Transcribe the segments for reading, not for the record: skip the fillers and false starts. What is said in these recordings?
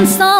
។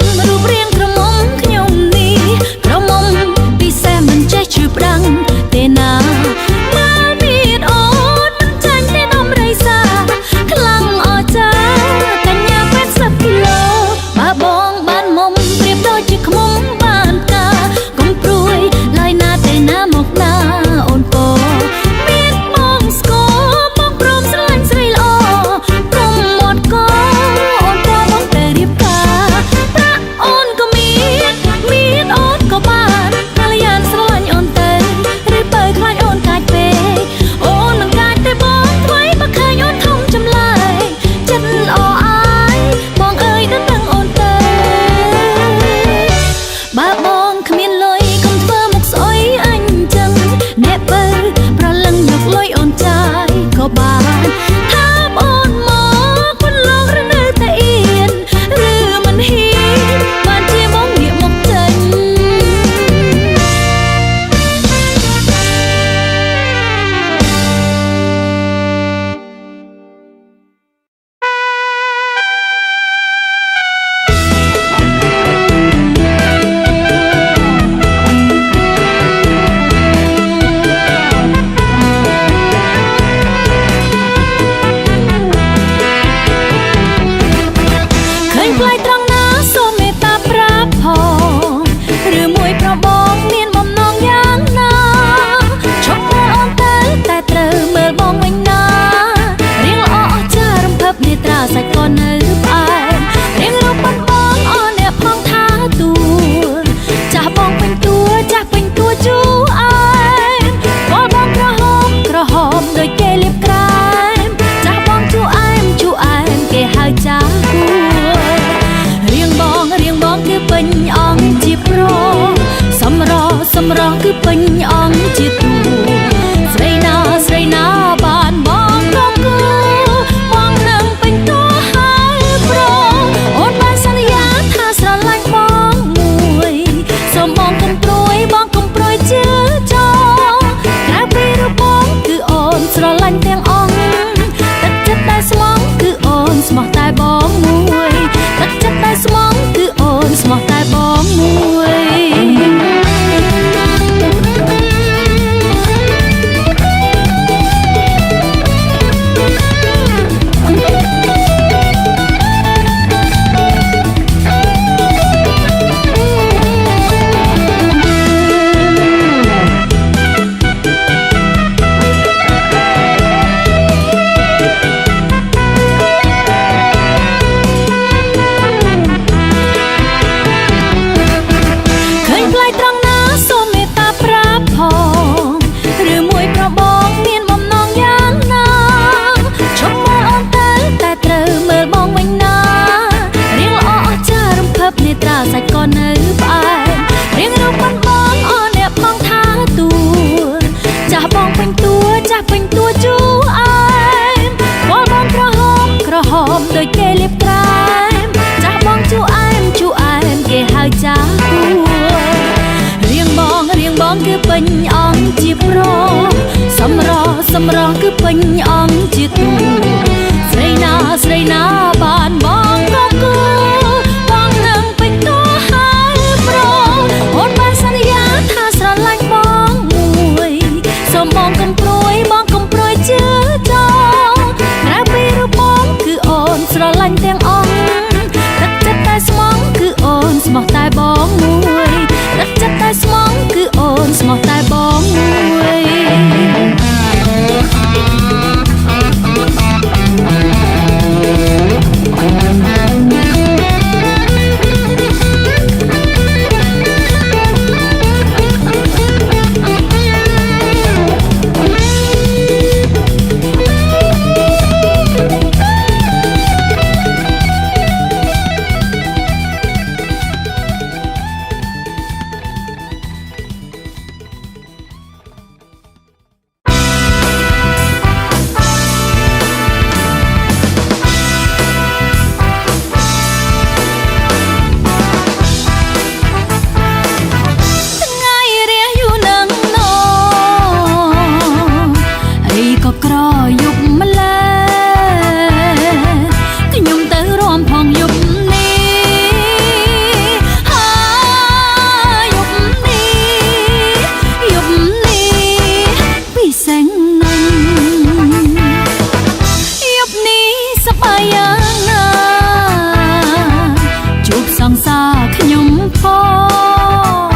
ងសាខ្ញុំផង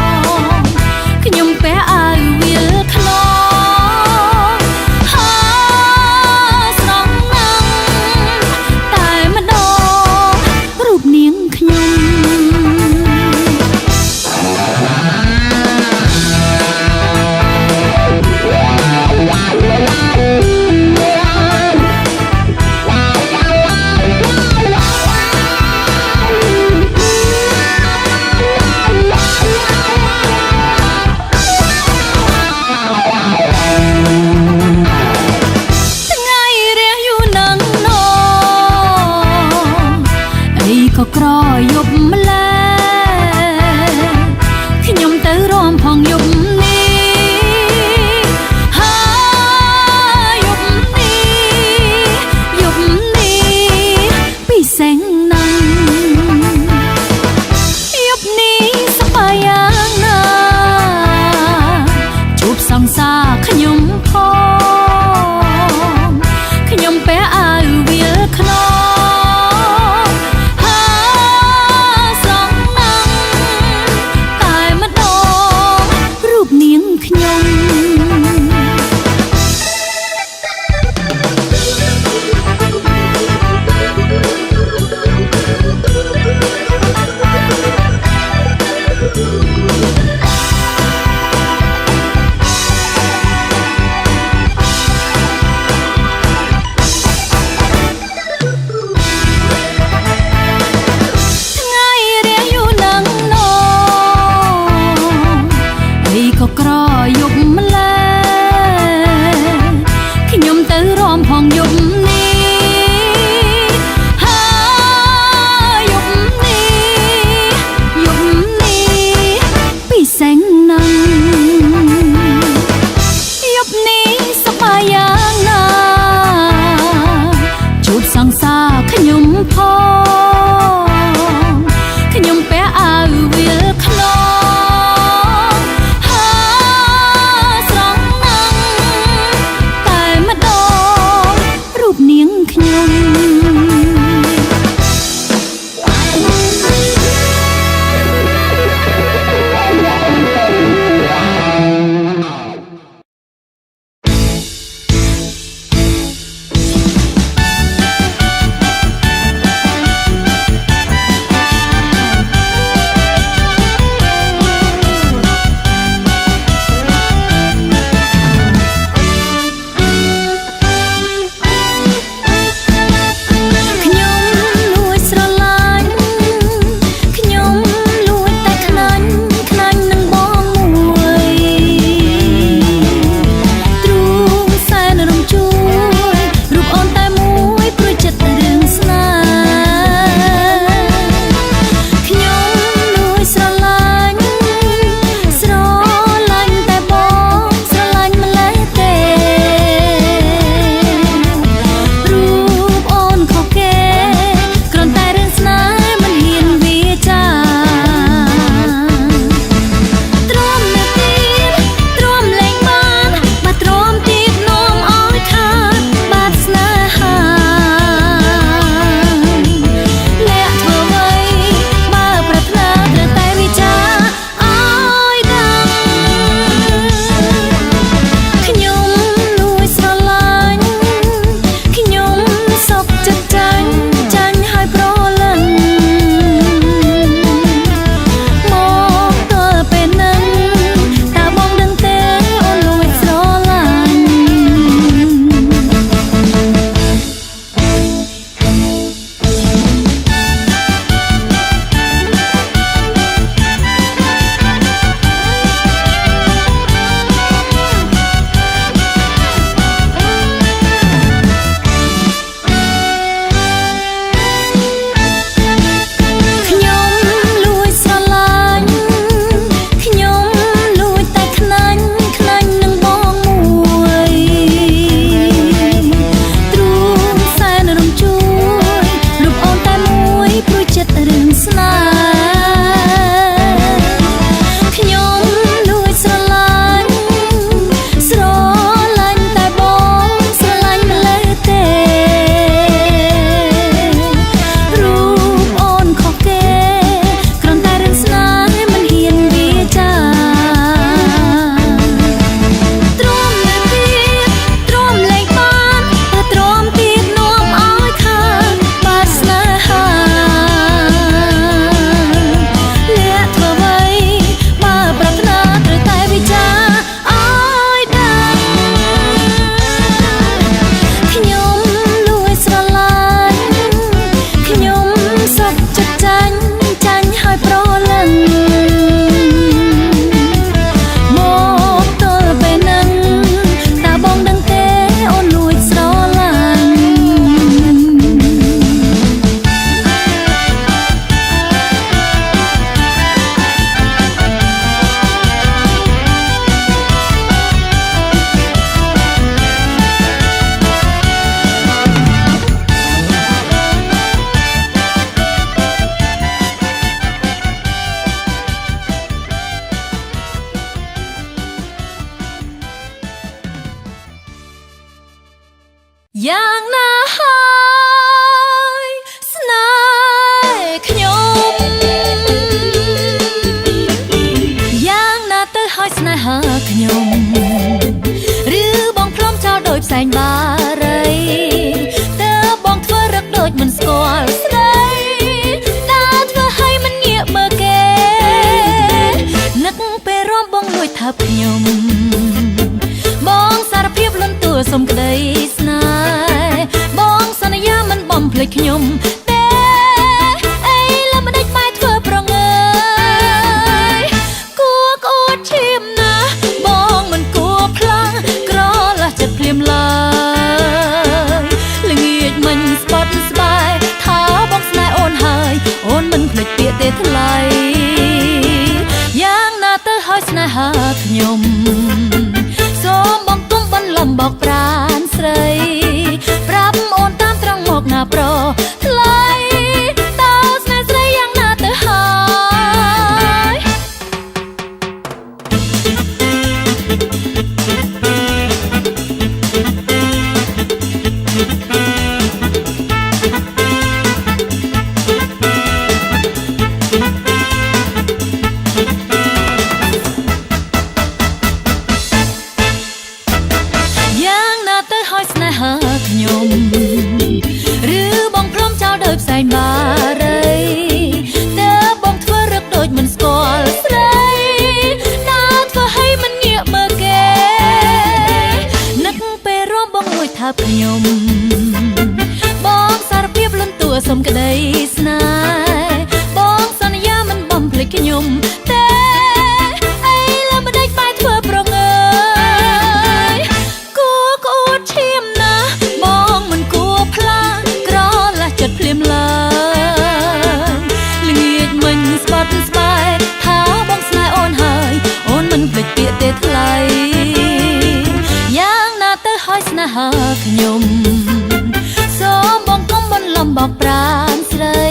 ខ្ញុំពេះអាវវាលខ្នងហាស្រងណាំតែម្ដងរូបនាងខ្ញុំ เ យ៉ាងណាទៅហើយស្នេហាខ្ញុំសូមបងគុំបន្លំបកប្រានស្រីប្រាប់អូនតាមត្រង់មកណាប្រថ្លៃតើស្នេហ៍ស្រីយ៉ាងណាទៅហើយស្នេហាខ្ញុំឬបងព្រមចោលដោយផ្សែងបារីតើបងធ្វើរឹកដូចមិនស្គាល់ស្រីណាធ្វើឲ្យមិនងាកមើលគេនឹកពេលរំបងលួចថាខ្ញុំបងសារភាពលន់តួសុំក្តីស្នេហ៍បងសន្យាមិនបំភ្លេចខ្ញុំទេអីលើមិនដេចបែរធ្វើប្រងើភ្លាមឡើងល្ងាចមិញស្បត់ស្បែកថាបងស្នេហ៍អូនហើយអូនមិនភ្លេចពាក្យទេថ្លៃយ៉ាងណាទៅហើយស្នេហាខ្ញុំសូមបងគុំបន្លំបកប្រានស្រី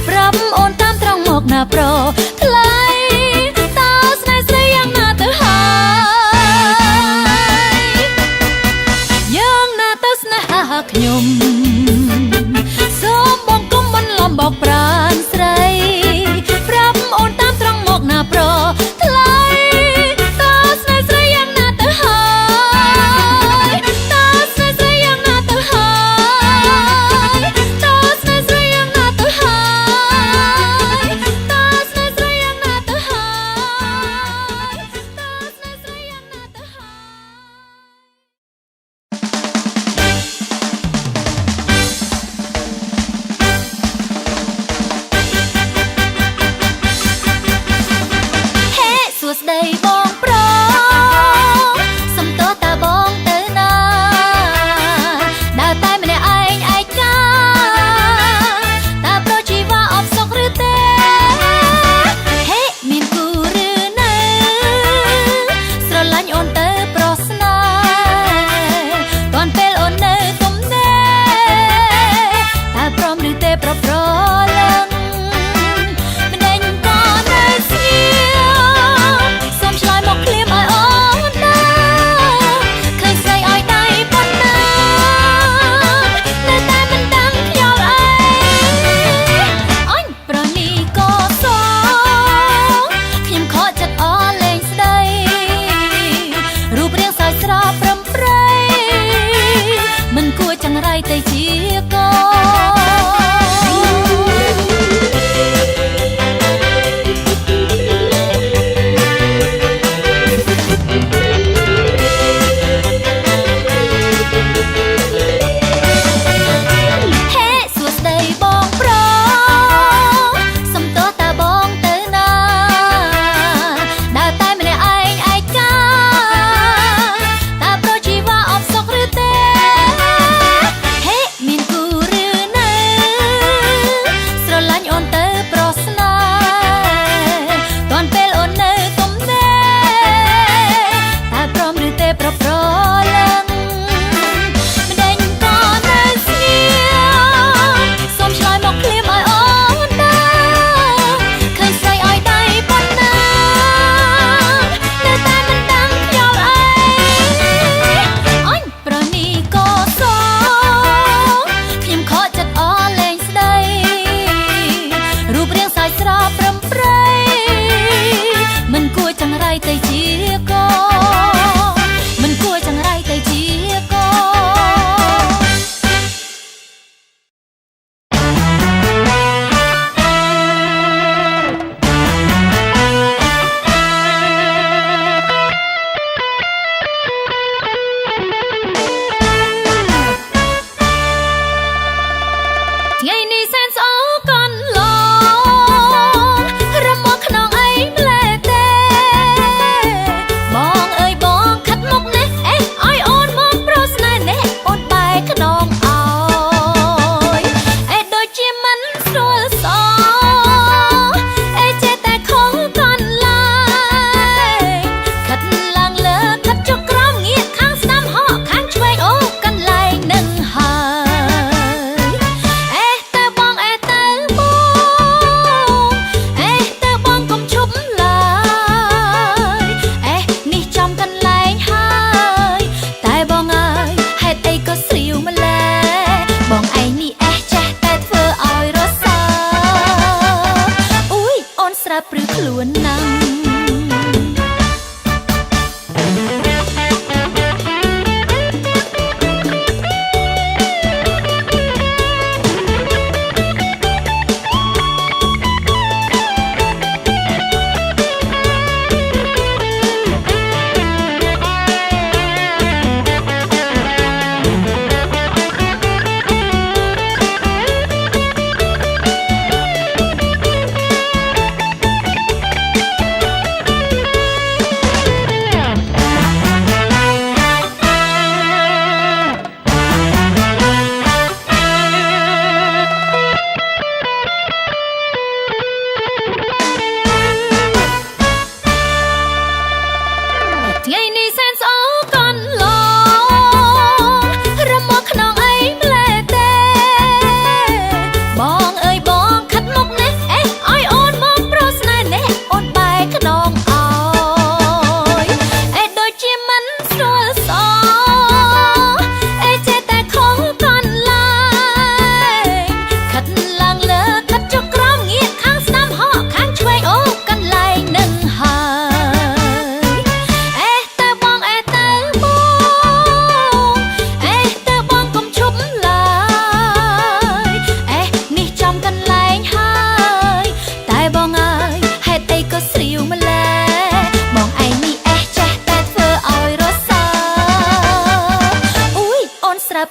ប្រាប់អូនតាមត្រង់មកណាប្រថ្លៃតើស្នេហ៍ស្រីយ៉ាងណាទៅហើយយ៉ាងណាទៅស្នេហាខ្ញុំសូមបងគុំបន្លំបកប្រានស្រីប្រាប់អូនតាមត្រង់មកណាប្រថ្លៃតើស្នេហ៍ស្រីយ៉ាងណាទៅហើយតើស្នេហ៍ស្រីយ៉ាងណាទៅហើយតើស្នេហ៍ស្រីយ៉ាងណាទៅហើយតើស្នេហ៍ស្រី ស្រាប់ព្រឺខ្លួនណាំ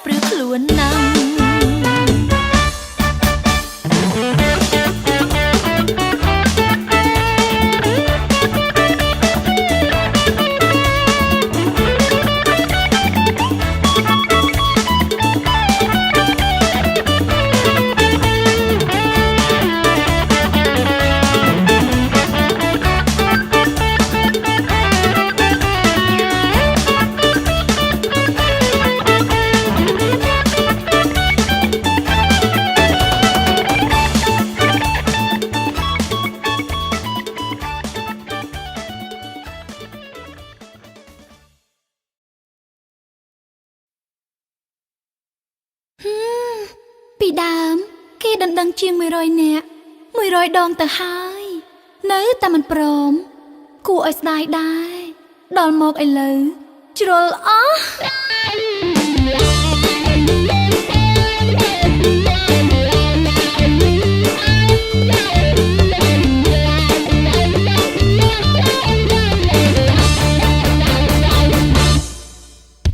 ព្រឺខ្លួនណាំពីដើមគេដណ្ដឹងជាង100នាក់100ដងទៅហើយនៅតែមិនព្រមគួរឲ្យស្ដាយដែរដល់មកឥឡូវជ្រុលអស់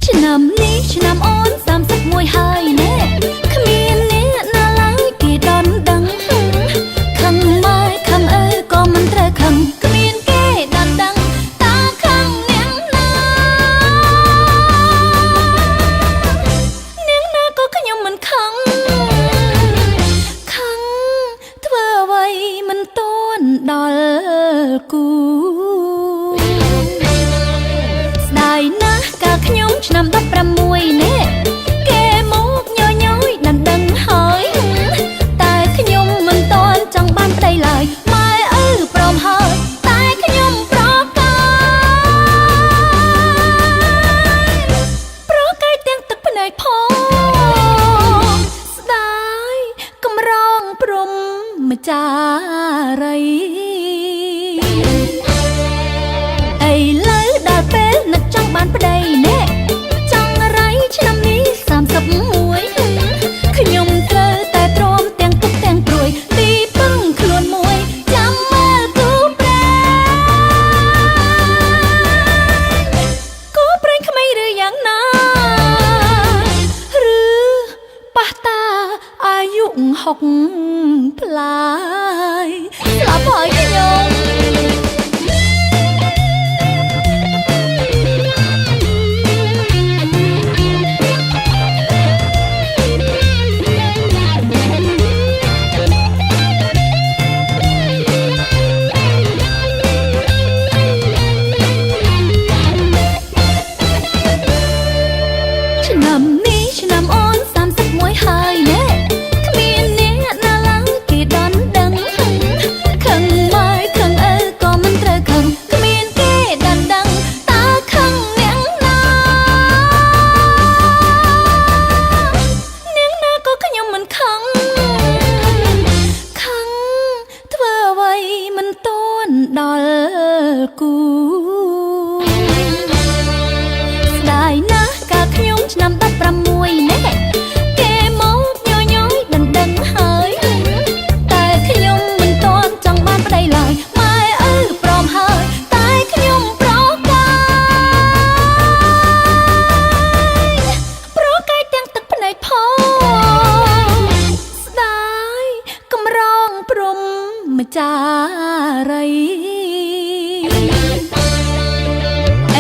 ឆ្នាំនេះឆ្នាំអូន31ហើយណែគ្មានអ្នកណាឡើយគេដណ្ដឹងខឹងម៉ែខឹងអើក៏មិនត្រូវខឹងគ្មានគេដណ្ដឹងតើខឹងនាងណាក៏ខ្ញុំមិនខឹងខឹងធ្វើអ្វីមិនទាន់ដល់គូស្ដាយណាស់កាលខ្ញុំឆ្នាំ16ណែគេមកញយយដណ្ដឹងហើយតែខ្ញុំមិនទាន់ចង់បានប្តីឡើយម៉ែឪព្រមហើយតែខ្ញុំប្រកាយទាំងទឹកភ្នែកផងស្ដាយកំរងព្រំម្ចារីឥឡូវដល់ពេលនឹកចង់បានប្តីណែច ទាន់ដល់គូស្ដាយណាស់កាលខ្ញុំឆ្នាំ16នេះគេមកញយញយដណ្ដឹងហើយតែខ្ញុំមិនទាន់ចង់បានប្តីឡើយម៉ែឪព្រមហើយតែខ្ញុំប្រកាយទាំងទឹកភ្នែកផងស្ដាយកំរងព្រំម្ចារី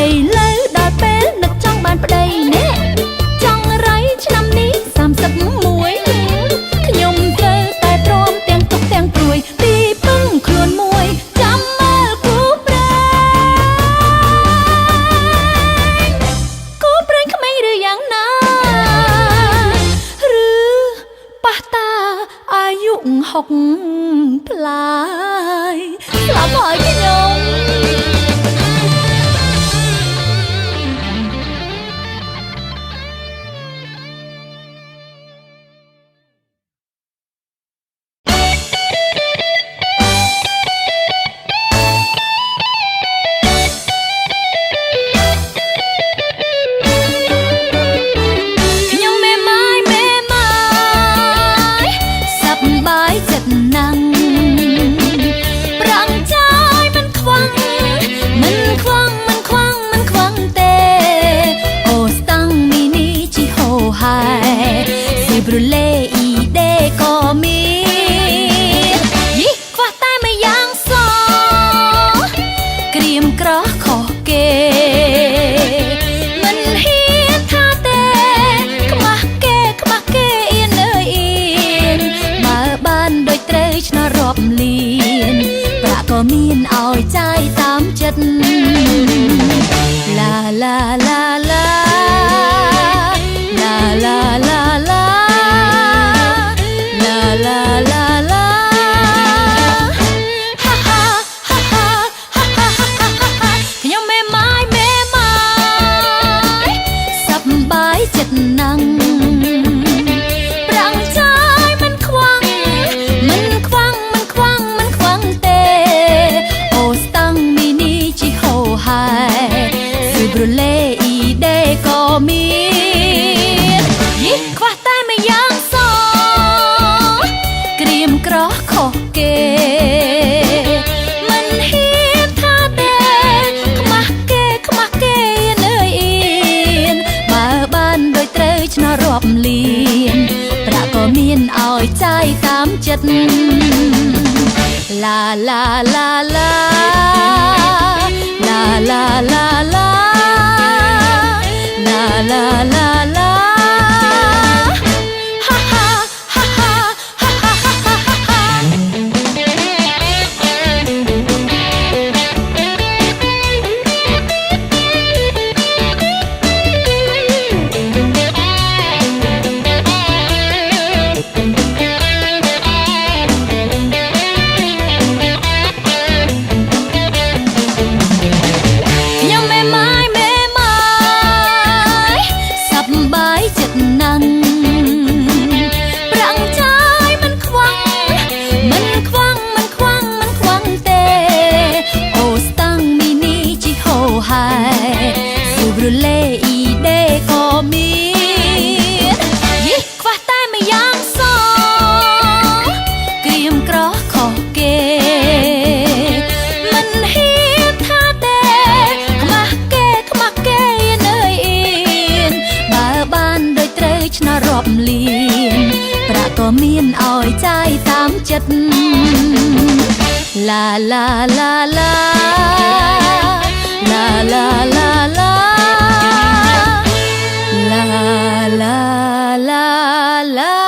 ឥឡូវដល់ពេលនឹកចង់បានប្តីនេះចង់រៃឆ្នាំនេះ31ខ្ញុំត្រូវតែព្រមទាំងទុកទាំងព្រួយទីពឹងខ្លួនមួយចាំមើលគូប្រេងក្មេងឬយ៉ាងណាឬប៉ះតាអាយុ60ផ្លាយស្លាប់ហើយខ្ញុំ บรูเล่อีเดก็มียี่คว้าแต่ไม่ยังสอเกรียมกระขอเกมันเฮียนท่าเตขมาเกเอียนเลยเอียนมาบ้านโดยเตยชนะรอบเลียนประก็มีนเอาใจตามจัดลาลาลาลาลาลาลาลาลาลาลาฮ่าฮ่าฮ่าฮ่าฮ่าฮ่าฮ่าฮ่าខ្ញុំមេម៉ាយសប្បាយចិត្តណាស់ប្រាំងចាយមិនខ្វាំងទេអូស្តាំងមីនីជីហូហែស៊ឺប្រូលេអ៊ីដេក៏មានយីខ្វះតែម្យ៉ាងសក្រៀមក្រខុសគេមិនហ៊ានថាទេខ្មាស់គេនៅអៀនបើបានដូចត្រូវឆ្នោតរាប់លានប្រាក់ក៏មានឲ្យចាយតាមចិត្តឡាឡាឡាឡាឡាឡាឡាឡាឡាឡាឡាឡាฮ่าฮ่าฮ่าฮ่าฮ่าฮ่าฮ่าខ្ញុំមេម៉ាយសប្បាយចិត្តណាស់ប្រាំងចាយមិនខ្វាំងទេអូស្តាំងមីនីជីហូហែស៊ឺប្រូលេអ៊ីដេក៏មានយីខ្វះតែម្យ៉ាងសក្រៀមក្រខុសគេមិនហ៊ានថាទេខ្មាស់គេនៅអៀនបើបានដូចត្រូវឆ្នោតរាប់លានប្រាក់ក៏មានឲ្យចាយតាមចិត្តឡាឡាឡាឡាឡាឡាឡាឡាឡាឡាឡាឡា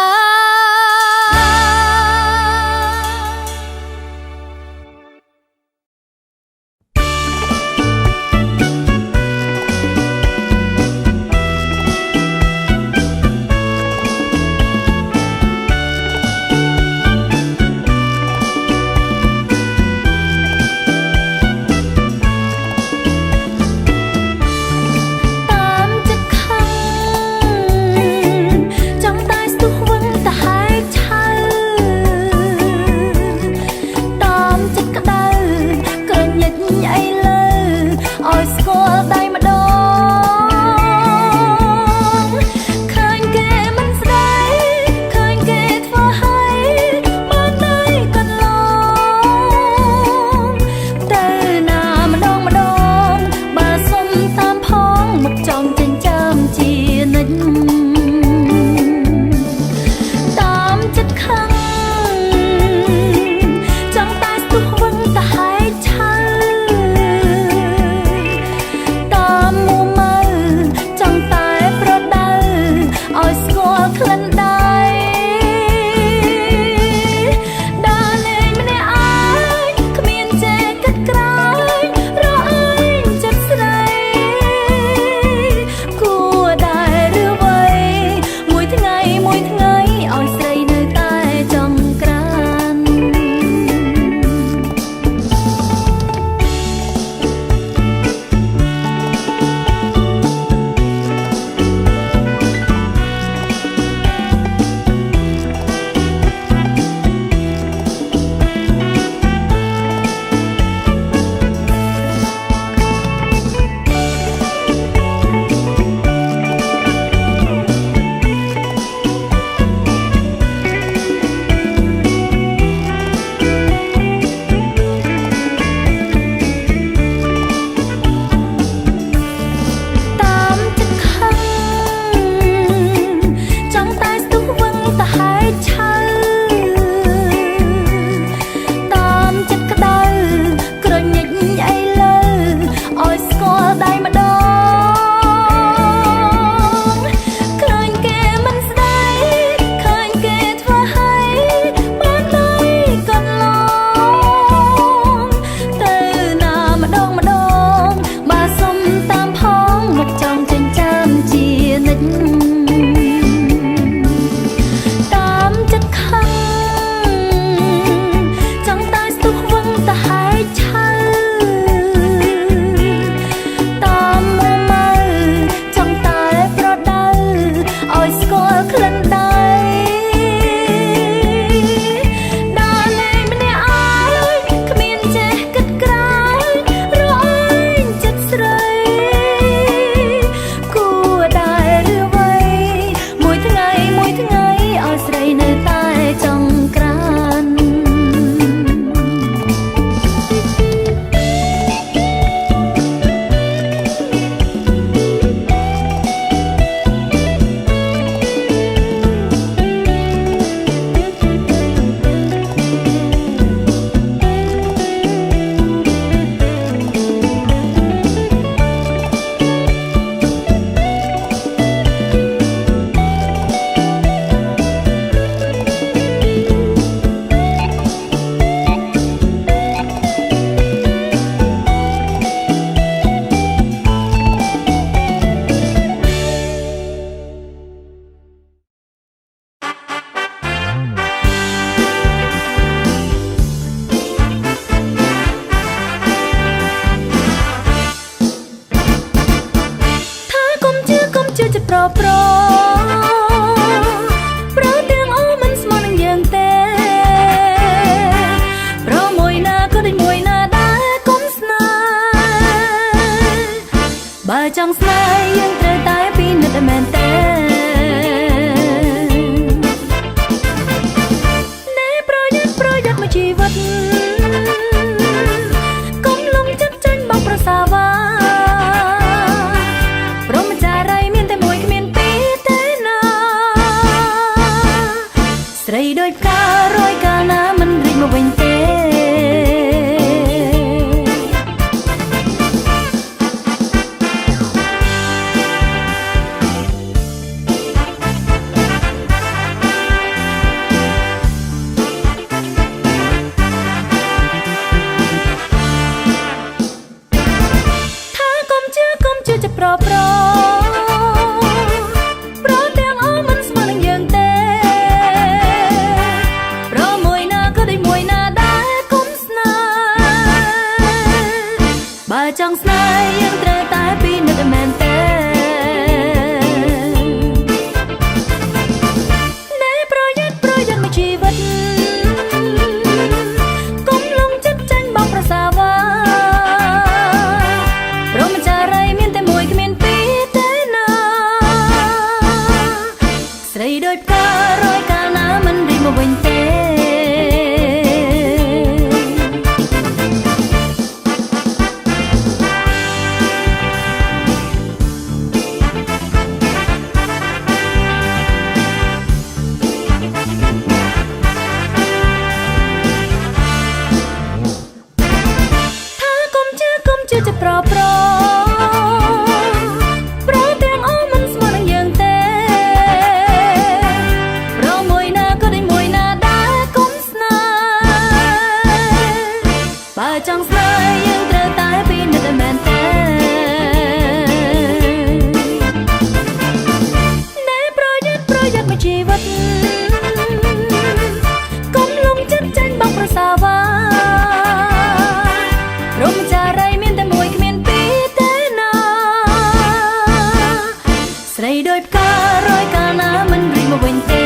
ប្រប្រទាំងអស់មិនស្មើនឹងយើងទេប្រមួយណាក៏ដូចមួយណាដែរកុំស្នេហ៍បើចង់ស្នេហ៍យើងត្រូវតែពិនិត្យមែនទេជីវិតកុំលងចិត្តចាញ់បោកប្រសាវ៉ាព្រមចារីមានតែមួយគ្មានពីរទេណាស្រីដូចផ្ការយកាលណាមិនរីកមកវិញទេจะប្រទាំងអស់មិនស្មើនឹងយើងទេប្រមួយណាក៏ដូចមួយណាដែរកុំស្នេហ៍បើចង់ស្នេហ៍យើងត្រូវតែពិនិត្យមែនទេណែប្រយ័ត្នមួយជីវិតកុំលងចិត្តចាញ់បោកប្រសាវ៉ាព្រមចារីមានតែមួយគ្មានពីរទេណាស្រីដូចផ្ការយកាលណាមិនរីកមកវិញទេจะប្រទាំងអស់មិនស្មើនឹងយើងទេប្រមួយណាក៏ដូចមួយណាដែរកុំស្នេហ៍បើចង់ស្នេហ៍យើងត្រូវតែពិនិត្យមែនទេណែប្រយ័ត្នមួយជីវិតកុំលងចិត្តចាញ់បោកប្រសាវ៉ាព្រមចារីមានតែមួយគ្មានពីរទេណាស្រីដូចផ្ការយកាលណាមិនរីកមកវិញទេ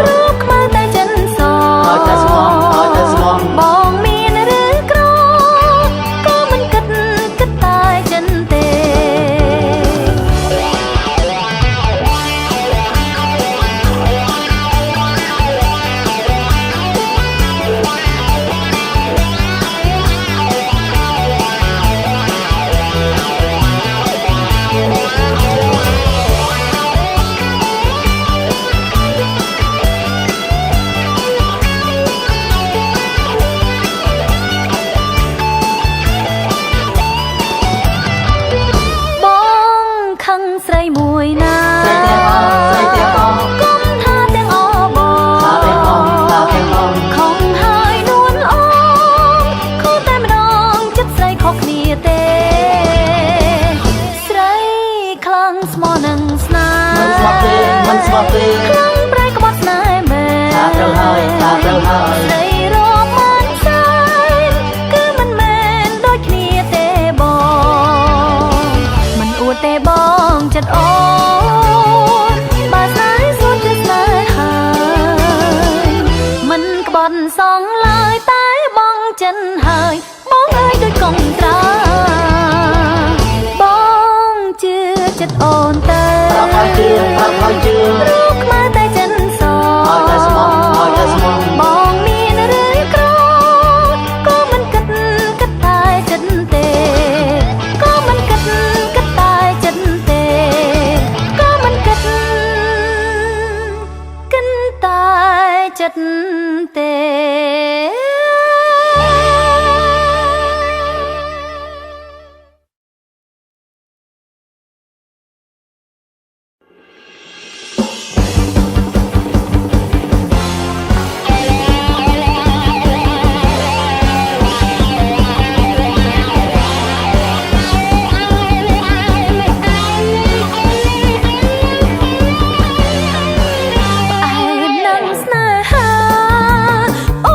រូបខ្មៅតែចិនសបងមានឬក្រក៏មិនគិតតែចិនទេស្រីមួយណាគុំថាទាំងអបងខំហើយនួនអងខូតែម្ដងចិត្តស្រីខុសគ្នាទេស្រីខ្លាំងស្មោះនឹងស្នេហ៍មិនស្មោះទេខ្លាំងប្រែក្បត់ស្នេហ៍មែនថាត្រូវហើយស្រីរកមិនសែនគឺមិនមែនដូចគ្នាទេបងមិនអួតទេបងចិត្តអូនបើស្នេហ៍សុទ្ធជាស្នេហ៍ហើយមិនក្បត់សងឡើយតែបងចិនហើយបងអើយដូចកុំត្រាបងជឿចិត្តអូនទៅរូបខ្មៅតែចិនសបងមានឬក្រក៏មិនគិតតែចិត្តទេក៏មិនគិតតែចិត្តទេក៏មិនគិតតែចិត្តទេ អូ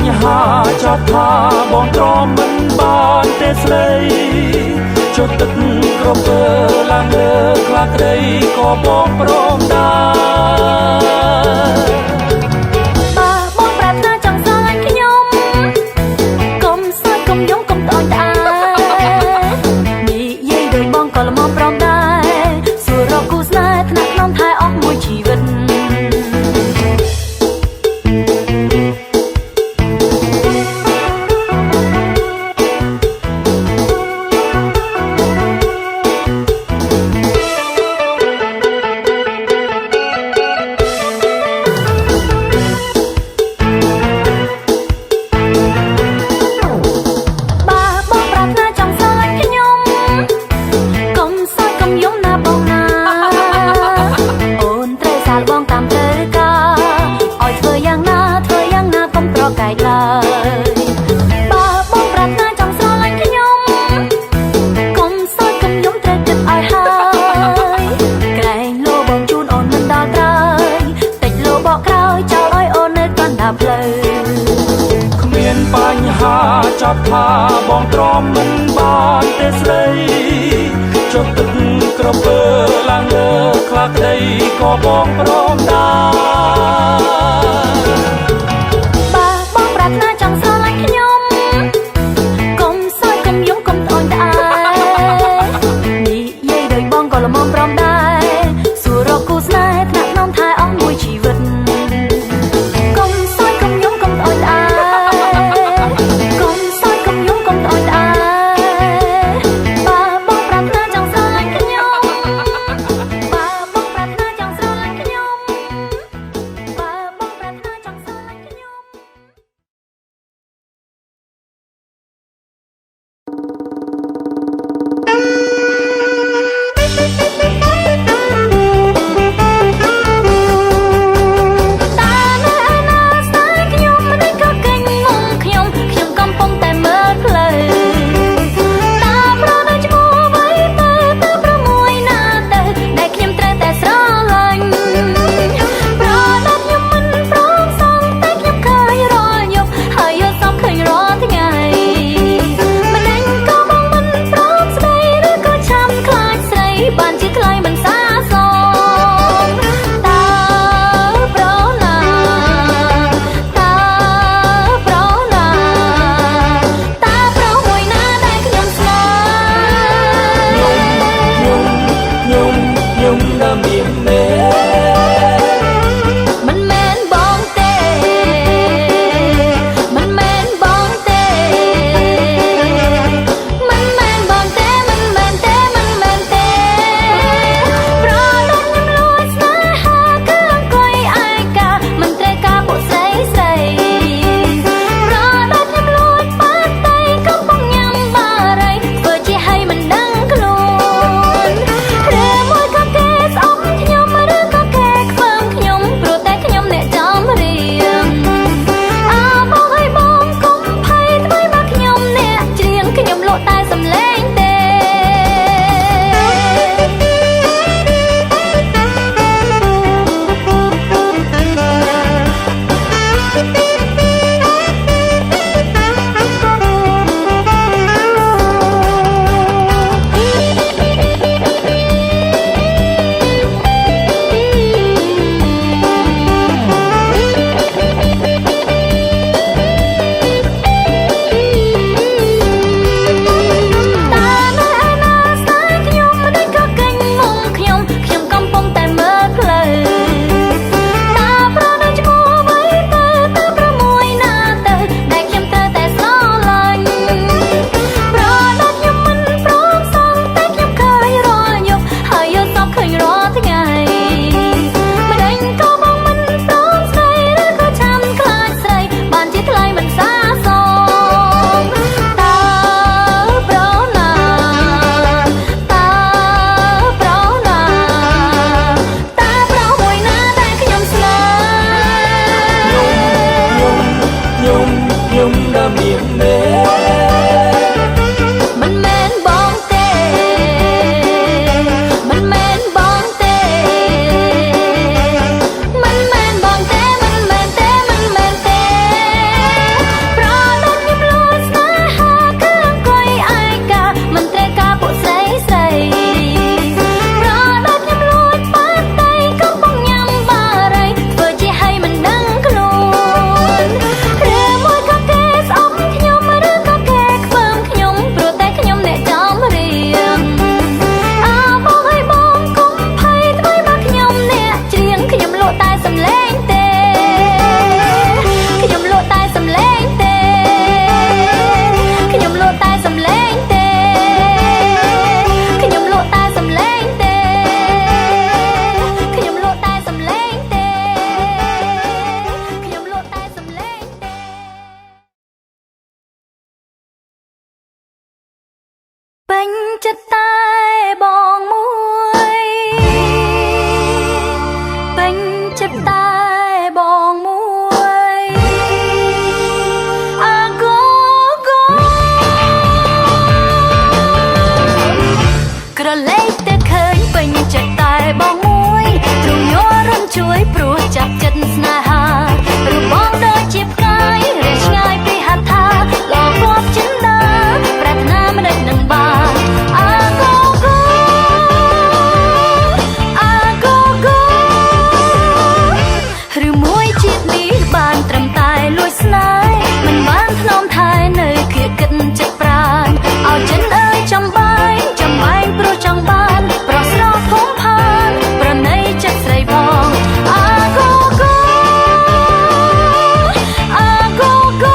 បញ្ហាចាប់ថាបងទ្រាំមិនបានទេស្រីចុះទឹកក្រពើឡើងលើខ្លាក្ដីក៏បងព្រមដែរបើបងប្រាថ្នាចង់ស្រឡាញ់ខ្ញុំកុំសើចកុំយំកុំត្អូញត្អែនិយាយដោយបងក៏ល្មមព្រមដែរសួររកគូស្នេហ៍ថ្នាក់ក្នុងថែអស់មួយជីវិតគ្មានបញ្ហាចាប់ថាបងទ្រាំមិនបានទេស្រីចុះទឹកក្រពើឡើងលើខ្លាក្ដីក៏បងព្រមដែរបើបងប្រាថ្នាចង់ស្រឡាញ់ខ្ញុំកុំសើចកុំយំកុំត្អូញត្អែនិយាយដោយបងក៏ល្មមព្រមដែរសួររកគូស្នេហ៍ថ្នាក់ក្នុងថែអស់មួយជីវិត ពេញចិត្តតែបងមួយពេញចិត្តតែបងមួយអាកូកូក្រឡេកតែឃើញពេញចិត្តតែបងមួយទ្រង់យល់រំជួយព្រោះចាប់ចិត្តស្នេហាឬបងដូចជាផ្កាយរះឆ្ងាយពីហត្ថាលោកគប់ចិនដាប្រាថ្នាមិនដឹងនឹងបានអាកូកូអាកូកូឬមួយជាតិនេះបានត្រឹមតែលួចស្នេហ៍មិនបានធ្នមថែនៅគៀកគិតចិត្តប្រាណឲ្យចិនអើយចំបែងព្រោះចង់បានប្រស្រោភូមិផានប្រណីចិត្តស្រីផងអាកូកូអាកូកូ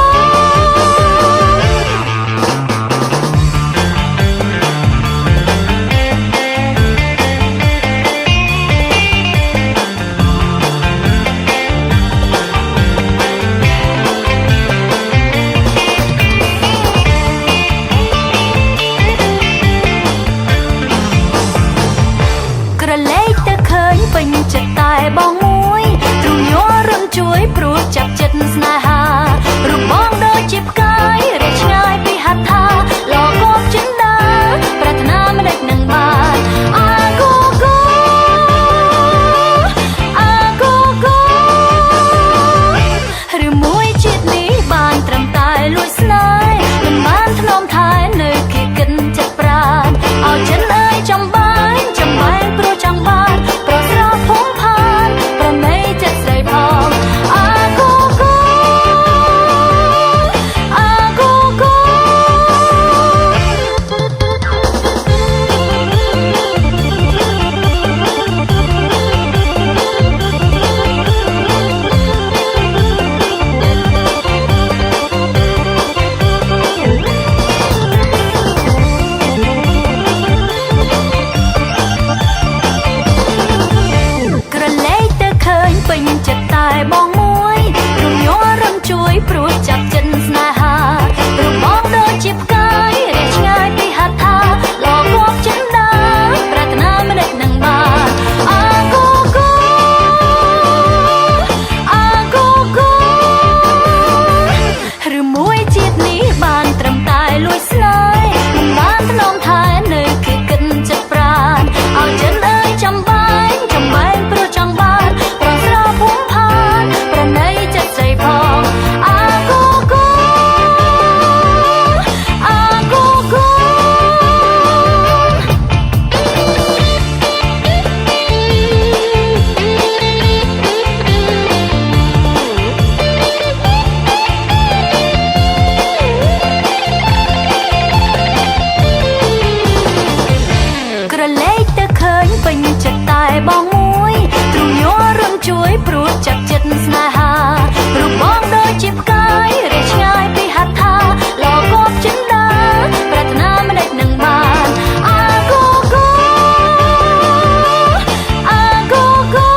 ក្រឡេកតែឃើញពេញចិត្តតែបងមួយទ្រង់យល់រំជួយព្រោះចាប់ចិត្តស្នេហារូបបងដូចជាផ្កាយរះឆ្ងាយពីហត្ថាលោកគប់ចិនដាប្រាថ្នាមិនដឹងនឹងបានអាកូកូអាកូកូឬមួយជាតិនេះបានត្រឹមតែលួចស្នេហ៍មិនបានធ្នមថែនៅគៀកគិតចិត្តប្រាណឲ្យចិនអើយចំបែងព្រោះចង់បានប្រស្រោភូមិផានប្រណីចិត្តស្រីផងអាកូកូអាកូកូក្រឡេកតែឃើញពេញចិត្តតែបងមួយទ្រង់យល់រំជួយព្រោះចាប់ចិត្តស្នេហារូបបងដូចជាផ្កាយរះឆ្ងាយពីហត្ថាលោកគប់ចិនដាប្រាថ្នាមិនដឹងនឹងបានអាកូកូអាកូកូឬមួយជាតិនេះបានត្រឹមតែលួចស្នេហ៍មិនបានធ្នមថែនៅគៀកគិតចិត្តប្រាណឲ្យចិនអើយចំបែងព្រោះចង់បានប្រស្រោភូមិផានប្រណីចិត្តស្រីផងអាកូកូអាកូកូក្រឡេកតែឃើញពេញចិត្តតែបងមួយទ្រង់យល់រំជួយព្រោះចាប់ចិត្តស្នេហារូបបងដូចជាផ្កាយរះឆ្ងាយពីហត្ថាលោកគប់ចិនដាប្រាថ្នាមិនដឹងនឹងបានអាកូកូអាកូកូ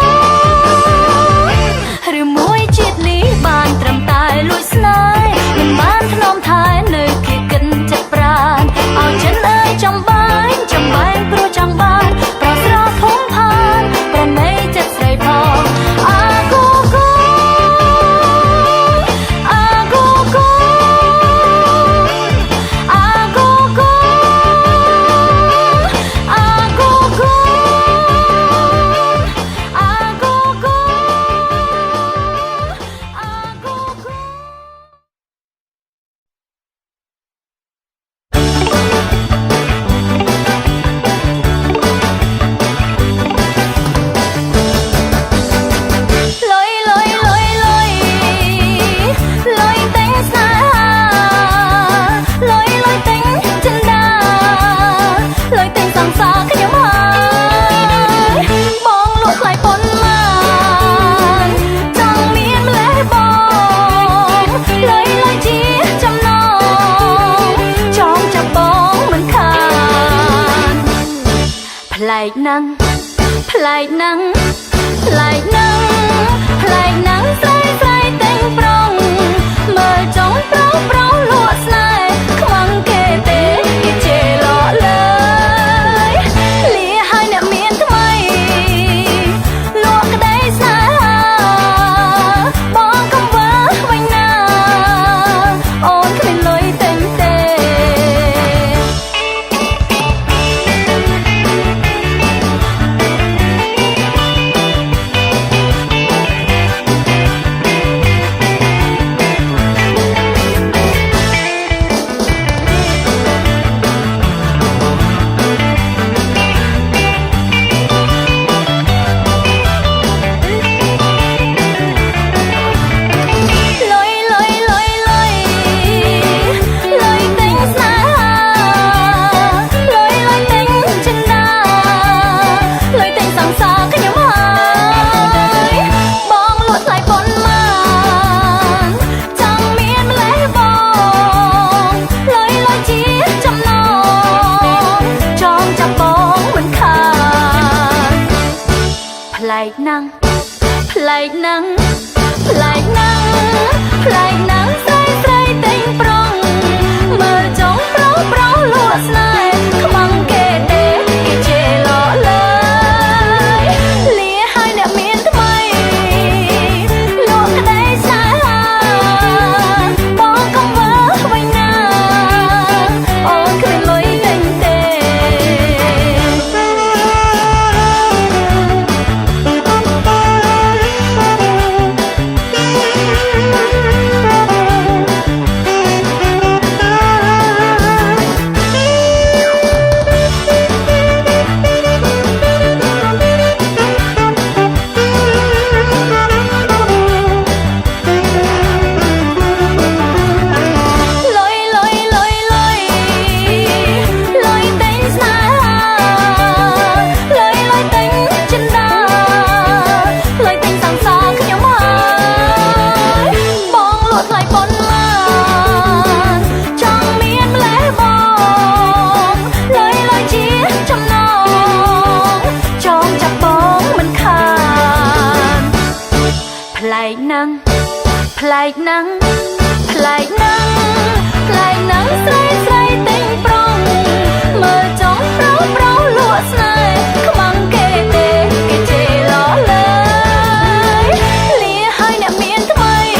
ឬមួយជាតិនេះបានត្រឹមតែលួចស្នេហ៍មិនបានធ្នមថែនៅគៀកគិតចិត្តប្រាណឲ្យចិនអើយចំបែងព្រោះចង់បានប្រស្រោភូមិផានប្រណីចិត្តស្រីផងអាកូកូអាកូកូអាកូកូអាកូកូអាកូកូអាកូកូ ប្លែកណាស់ប្លែកណាស់ប្លែកណាស់ប្លែកណាស់ស្រីស្រីតែងប្រុងមើលចង់ប្រុងប្រុងលក់ស្នេហ៍ខ្មាំងគេទេគេជេរលក់លើ năng play năng play năng play năng say say tình prong mơ trong prong prong lụa snai không bằng kê tê kê chê lọ lời lìa hai nợ miên mây lụa cái đây xa bỏ công vỡ vay na ôi cái lối tình tê play năng play năng play năng play năng say say tình prong mơ trong prong prong lụa snai không bằng kê tê kê chê lọ lời lìa hai nợ miên mây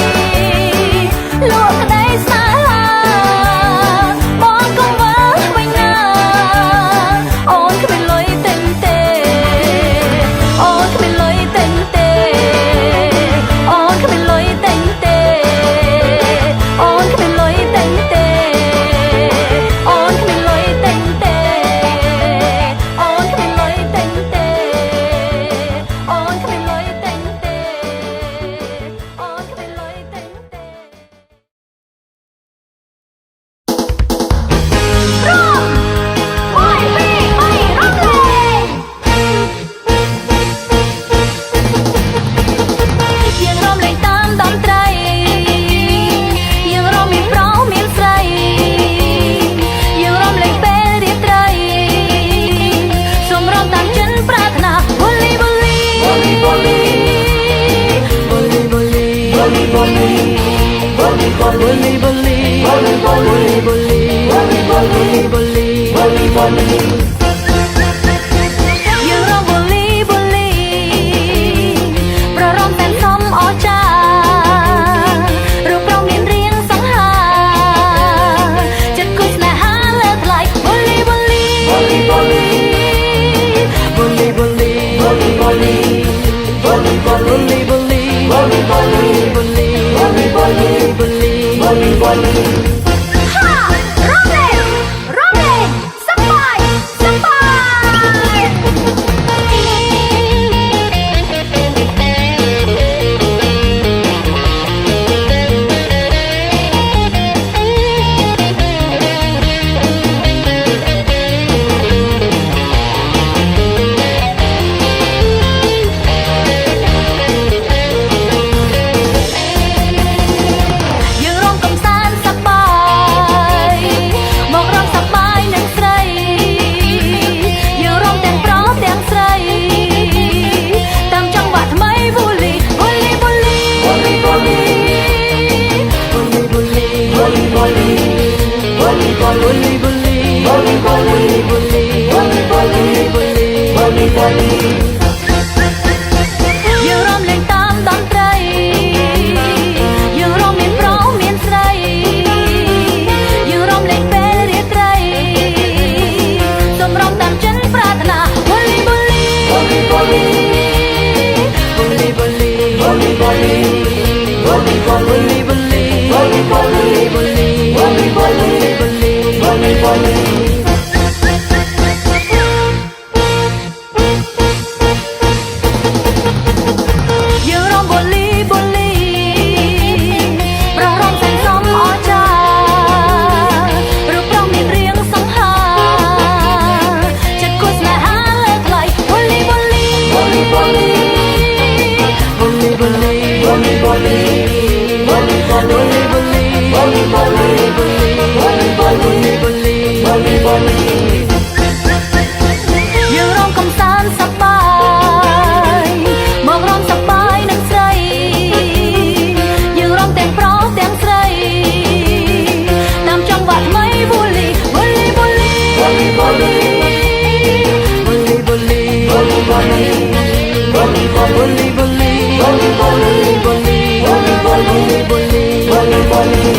lụa cái đây xa bỏ công vỡ vay na ôi cái bên lối tình tê ôi cái bên lối tình tê ôi cái bên lối tình tê ôi cái bên lối tình tê ôi cái bên lối tình tê ôi cái bên lối tình tê ôi cái bên lối tình tê ôi cái bên lối tình tê Rом mỗi vì mày rong lênยังรอมเลยตามดอมไตรยังรอมมีเพราะมีใส่ยังรอมเลยเป็นเรียบไตรสมรอมตามฉันปรารถนาบุลีบุลีบุลีบุลีบุลีบุลีบุลีบุลีบุลีบุลีบุลีบุลีบุลีบุลีบุลีบุลีบุลีบุลียังรอมบุลีบุลีประรอมแสนสมอจารูปเราเมียนเรียงสังหาจัดกุศลหาเลิศไหลบุลีบุลีบุลีบุลีบุลีบุลีบุลีบุลีบุลีบุลีบุลีบุลีบุลีบุลีบุลีบุลีบุลีบุลีบุลีฮ่าร้องเลยสบายสบาย ยังรอมเล่นตามดนตรียังรอมเมียนเพราะเมียนใส่ยังรอมเล่นเป็นเรียกไรสมรอมตามฉันปรารถนาบุลีบุลีบุลีบุลีบุลีบุลีบุลีบุลีบุลีบุลีบุลีบุลีบุลีบุลีบุลีบุลีบุลีบุลีบุลี ល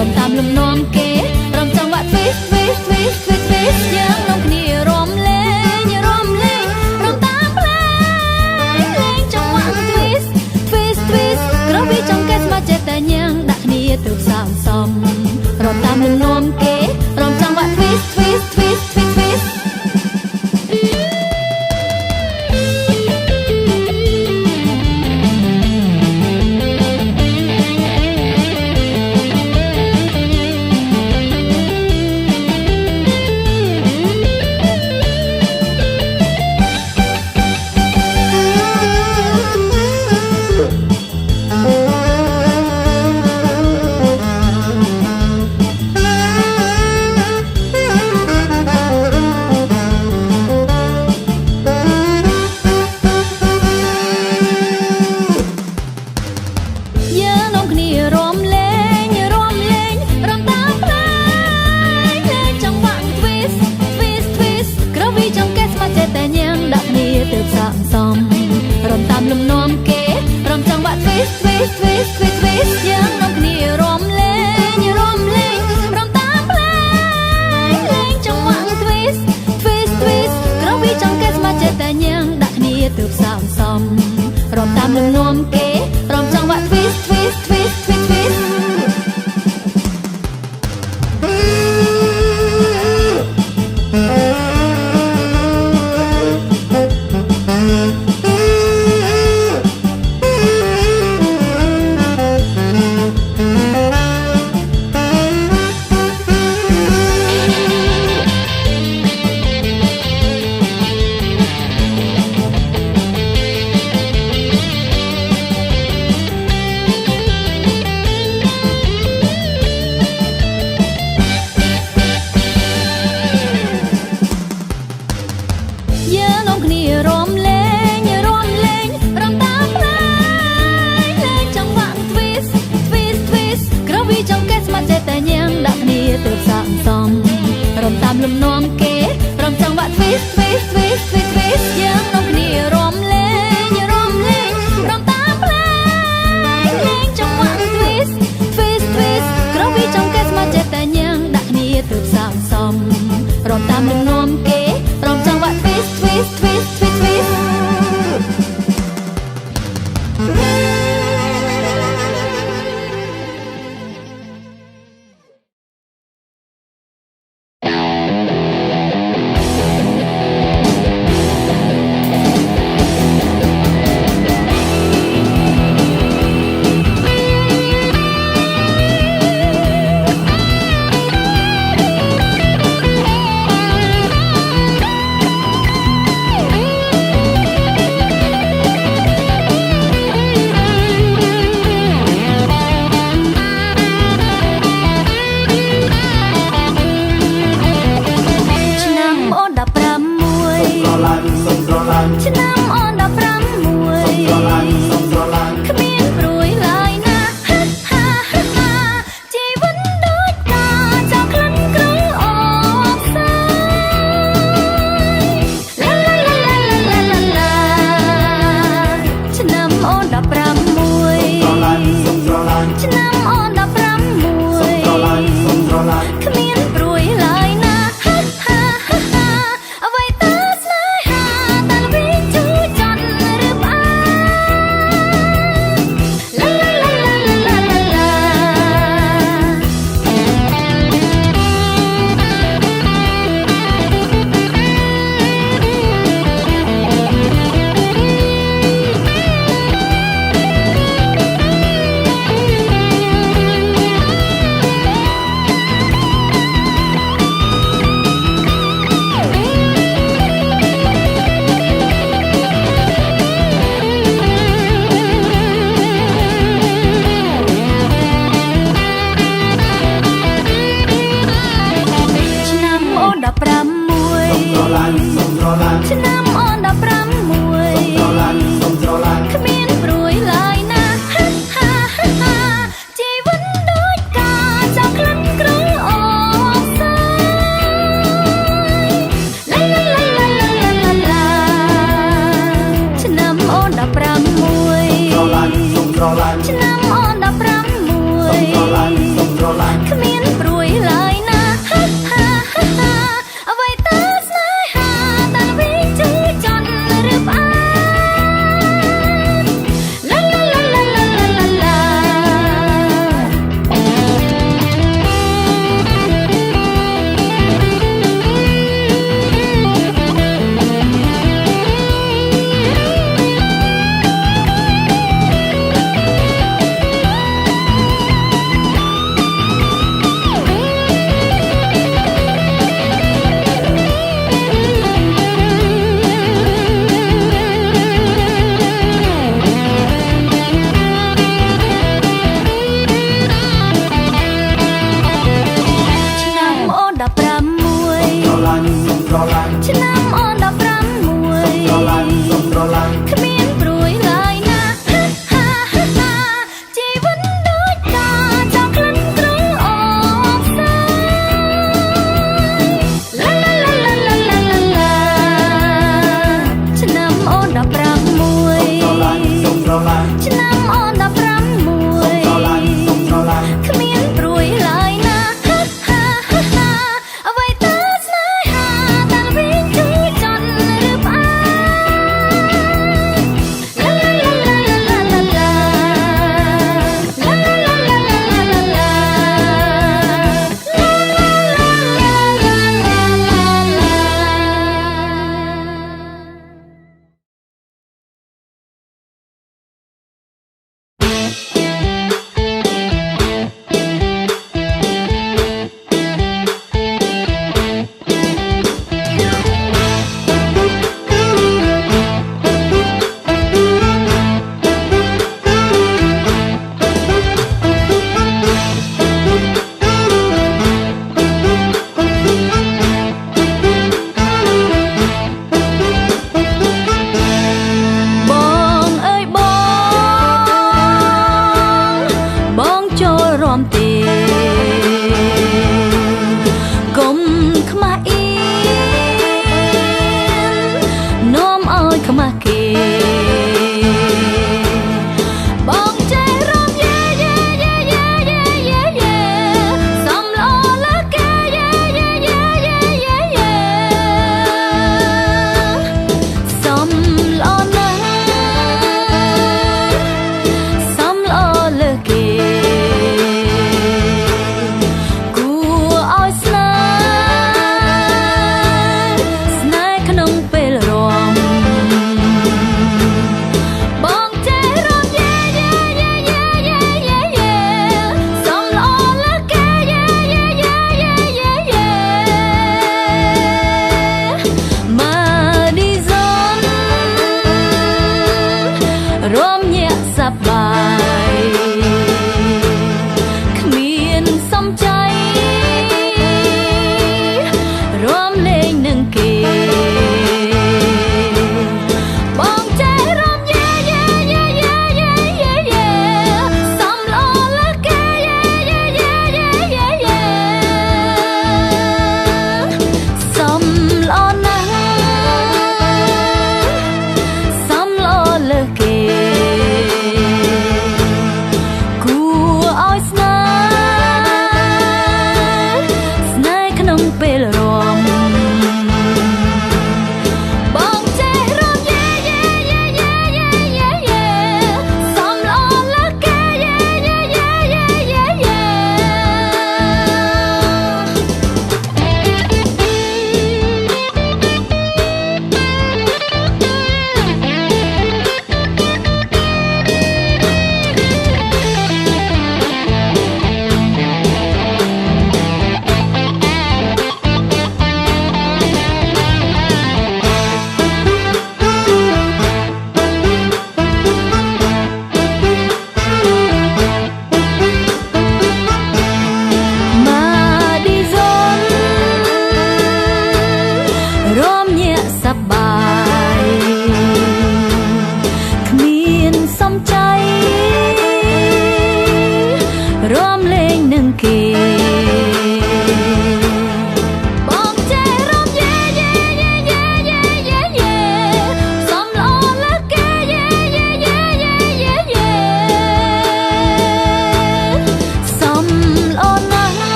រំតាមលំនាំគេរំចង់បាក់ twist twist twist twist twist យើងនាំគ្នារំលែងរំលែងរំតាមភ្លេងលេងចង់បាក់ twist twist twist ក្រោយពីចង់កេះស្មាច់ចេះតែញ៉ាំងដាក់គ្នាទៅផ្សំសំរំតាមលំនាំគេរំចង់បាក់ twist twist twist twist twist យើងនាំគ្នារំលែងរំលែងរំតាមភ្លេងលេងចង់បាក់ twist twist twist ក្រោយពីចង់កេះស្មាច់ចេះតែញ៉ាំងដាក់គ្នាទៅផ្សំសំរំតាមលំនាំគេរំចង់បាក់ twist twist twist twist twist យើងនាំគ្នារំលែងរំលែងរំតាមភ្លេងលេងចង់បាក់ twist twist twist ក្រោយពីចង់កេះស្មាច់ចេះតែញ៉ាំងដាក់គ្នាទៅផ្សំសំរំតាមលំនាំគេរំចង់បាក់ twist twist twist twist twist យើងនាំគ្នារំលែងរំលែងរំតាមភ្លេងលេងចង់បាក់ twist twist twist ក្រោយពីចង់កេះស្មាច់ចេះតែញ៉ាំងដាក់គ្នាទៅផ្សំសំរំតាមលំនាំគេរំចង់បាក់ twist twist twist twist twist យើងនាំគ្នារំលែងរំលែងរំតាមភ្លេងលេងចង់បាក់ twist twist twist ក្រោយពីចង់កេះស្មាច់ចេះតែញ៉ាំងដាក់គ្នាទៅផ្សំសំរំតាមលំនាំគេរំចង់បាក់ twist twist twist twist twist ឆ្នាំអូន15គ្មានព្រួយឡើយណាហាហាហាជីវិតដូចតាចោលក្លិនក្រអូបសាយឡាឡាឡាឡាឡាឡាឆ្នាំអូន15ឆ្នាំអូន15គ្មានព្រួយឡើយណាហាហាហាអ្វីតើស្នេហាតែល្វីជូ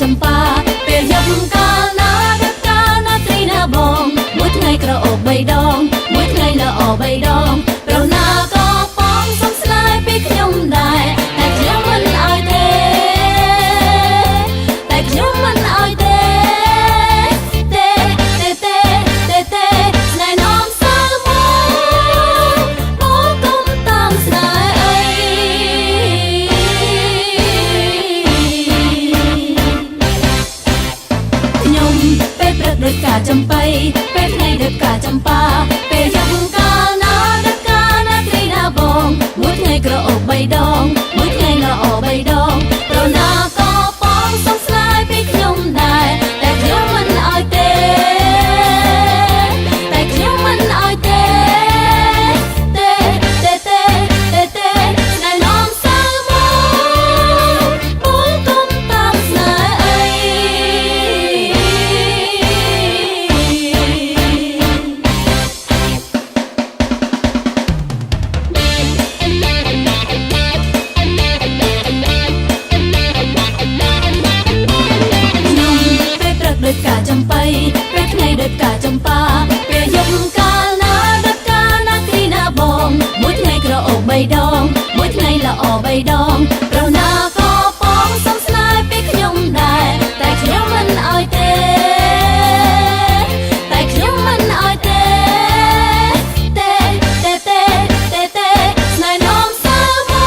ចំបាពេលយប់កាលណាដឹកកាលណាត្រីណាបងមួយថ្ងៃក្រអូប3ដងមួយថ្ងៃល្អ3ដងប្រណាក៏បងសុំស្នេហ៍ពីខ្ញុំដែរតែខ្ញុំមិនឲ្យទេតែខ្ញុំមិនឲ្យទេស្នេហ៍នាំសើមកបងកុំតាមស្នេហ៍អីខ្ញុំពេលព្រឹកដូចកាចំបៃពេលថ្ងៃដូចកាចំបាពេលយប់កាលណាដូចកាលណាត្រីណាបងមួយថ្ងៃក្រអូប3ដងមួយថ្ងៃល្អ3ដងប្រណាក៏បងសុំស្នេហ៍ពីខ្ញុំដែរតែខ្ញុំមិនឲ្យទេតែខ្ញុំមិនឲ្យទេស្នេហ៍នាំសើមកបងកុំតាមស្នេហ៍អីដូចកាចំបៃពេលថ្ងៃដូចកាចំបាពេលយប់កាលណាដូចកាលណាទីណាបងមួយថ្ងៃក្រអូប3ដងមួយថ្ងៃល្អ3ដងប្រណាក៏បងសុំស្នេហ៍ពីខ្ញុំដែរតែខ្ញុំមិនឲ្យទេតែខ្ញុំមិនឲ្យទេស្នេហ៍នាំសើមក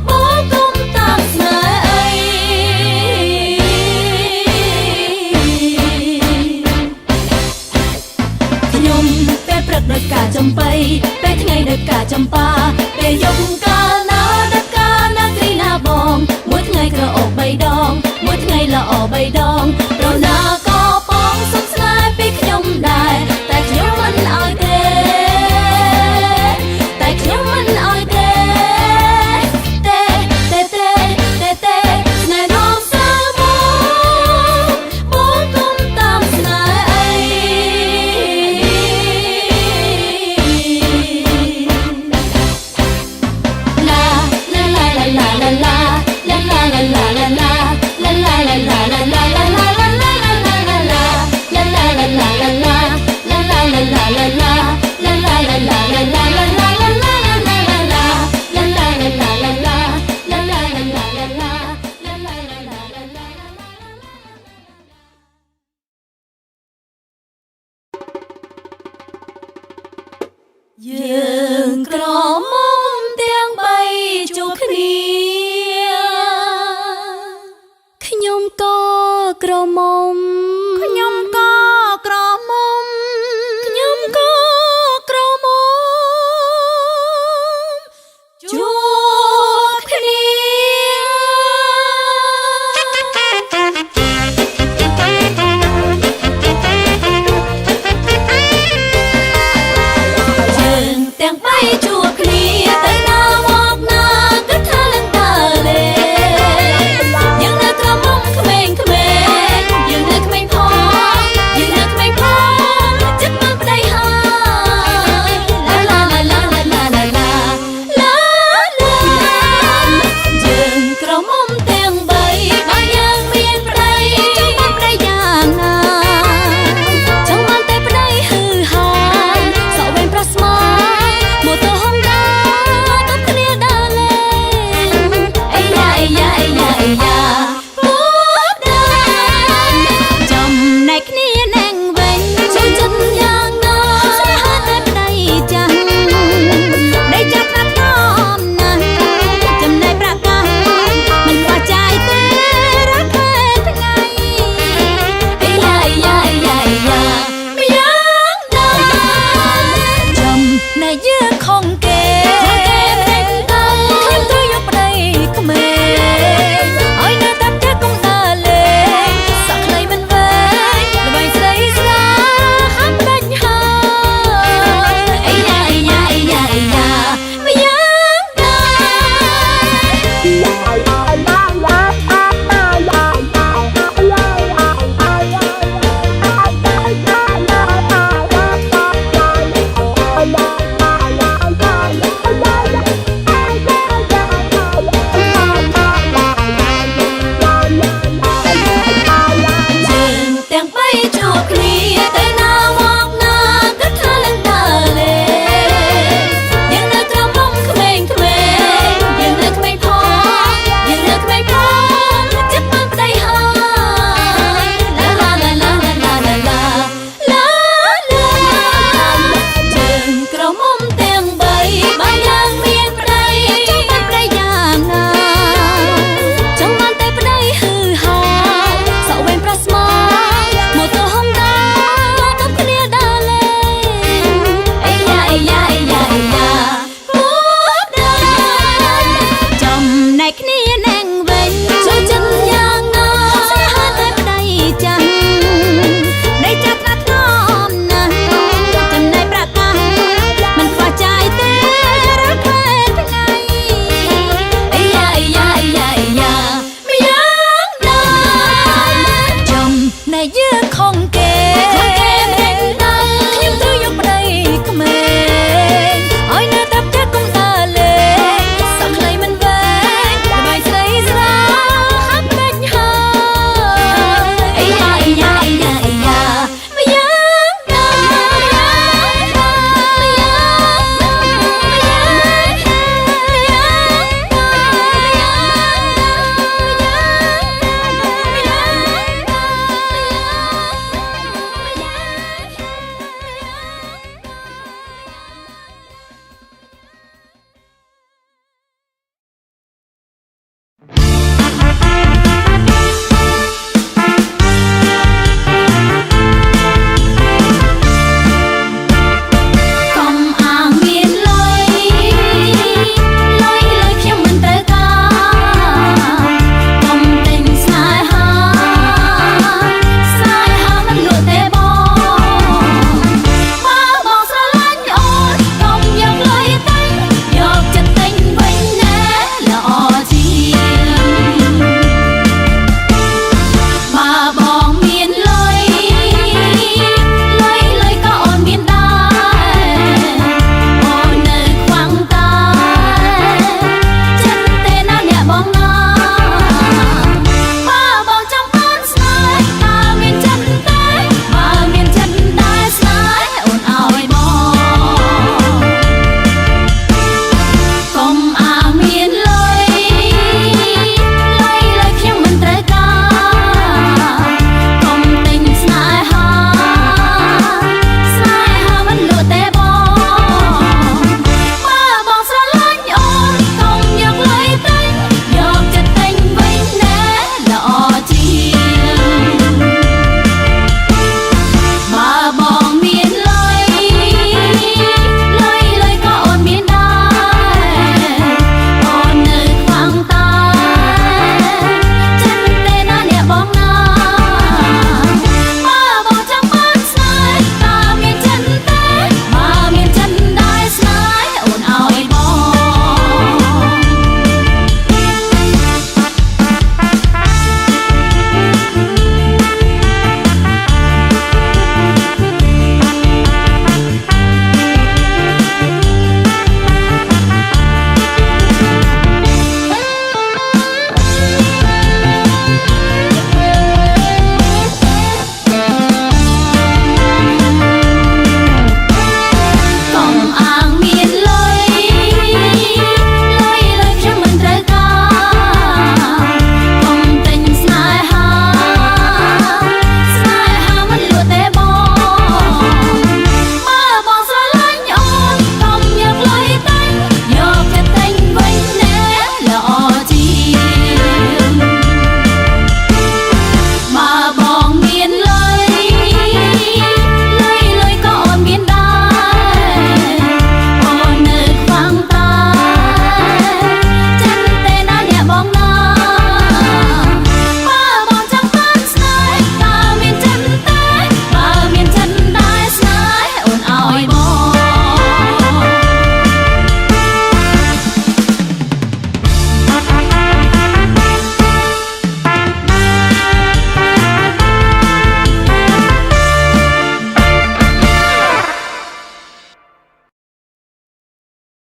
បងកុំតាមស្នេហ៍អីខ្ញុំពេលព្រឹកដូចកាចំបៃពេលថ្ងៃដូចកាចំបាពេលយប់កាលណាដូចកាលណាត្រីណាបងមួយថ្ងៃក្រអូប3ដងមួយថ្ងៃល្អ3ដងប្រណាក៏បងសុំស្នេហ៍ពីខ្ញុំដែរតែខ្ញុំមិនឲ្យទេតែខ្ញុំមិនឲ្យទេស្នេហ៍នាំសើមកបងកុំតាមស្នេហ៍អីយើងក្រមុំទាំង3ជួបគ្នាខ្ញុំក៏ក្រមុំខ្ញុំក៏ក្រមុំខ្ញុំក៏ក្រមុំជួបគ្នាយើងទាំង3ជួ